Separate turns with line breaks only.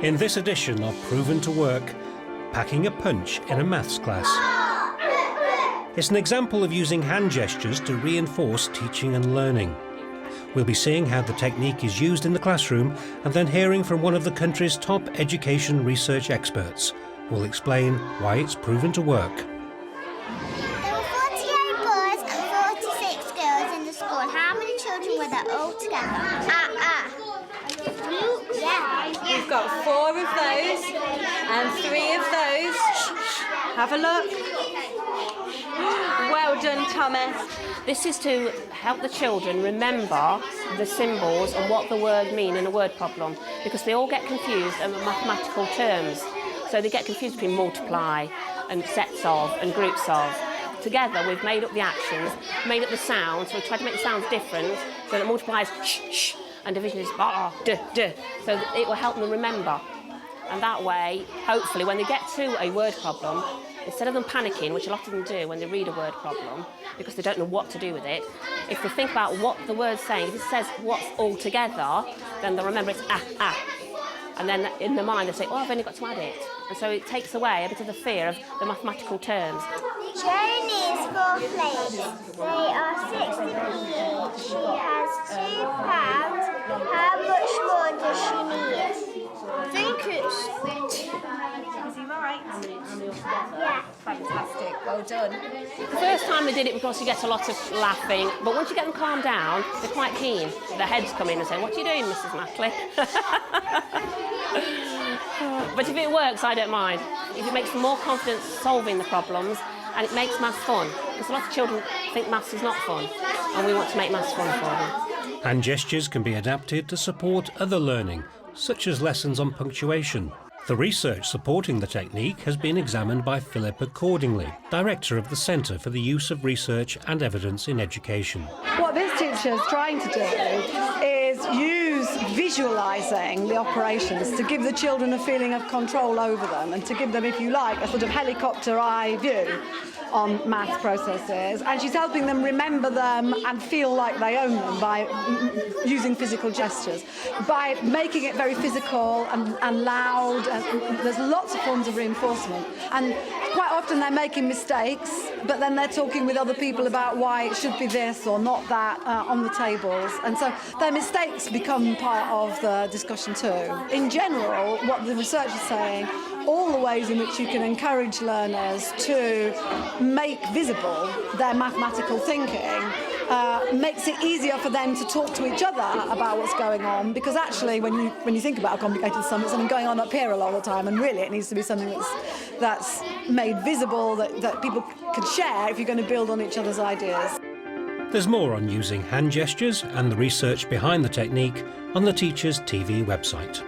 In this edition of Proven to Work, packing a punch in a maths class. It's an example of using hand gestures to reinforce teaching and learning. We'll be seeing how the technique is used in the classroom and then hearing from one of the country's top education research experts, who will explain why it's proven to work.
There were 48 boys and 46 girls in the school. How many children were there all together? Yeah.
We've got 4 of those and 3 of those. Have a look. Well done, Thomas.
This is to help the children remember the symbols and what the word mean in a word problem, because they all get confused in mathematical terms. So they get confused between multiply and sets of and groups of. Together we've made up the actions, made up the sounds, so we tried to make the sounds different, so that multiply is sh, sh, and division is ba, d, d, so that it will help them remember. And that way, hopefully, when they get to a word problem, instead of them panicking, which a lot of them do when they read a word problem, because they don't know what to do with it, if they think about what the word's saying, if it says what's all together, then they'll remember it's ah. And then in their mind they say, oh, I've only got to add it. And so it takes away a bit of the fear of the mathematical terms.
Joe needs 4 plates. They are 60p each. She has £2. How much more does she need? I think it's...
Is he right?
Yeah.
Fantastic. Well done.
The first time they did it, of course, you get a lot of laughing, but once you get them calmed down, they're quite keen. Their heads come in and say, what are you doing, Mrs. Matley? But if it works, I don't mind. If it makes them more confident solving the problems, and it makes maths fun, because a lot of children think maths is not fun, and we want to make maths fun for them.
Hand gestures can be adapted to support other learning, such as lessons on punctuation. The research supporting the technique has been examined by Philip Accordingly, Director of the Centre for the Use of Research and Evidence in Education.
What this teacher is trying to do is use visualising the operations to give the children a feeling of control over them and to give them, if you like, a sort of helicopter eye view on maths processes, and she's helping them remember them and feel like they own them by using physical gestures, by making it very physical and loud, and there's lots of forms of reinforcement, and quite often they're making mistakes, but then they're talking with other people about why it should be this or not that on the tables, and so their mistakes become part of the discussion too. In general, what the research is saying, all the ways in which you can encourage learners to make visible their mathematical thinking makes it easier for them to talk to each other about what's going on, because actually when you think about a complicated sum, it's something going on up here a lot of the time, and really it needs to be something that's made visible, that people can share if you're going to build on each other's ideas.
There's more on using hand gestures and the research behind the technique on the Teachers TV website.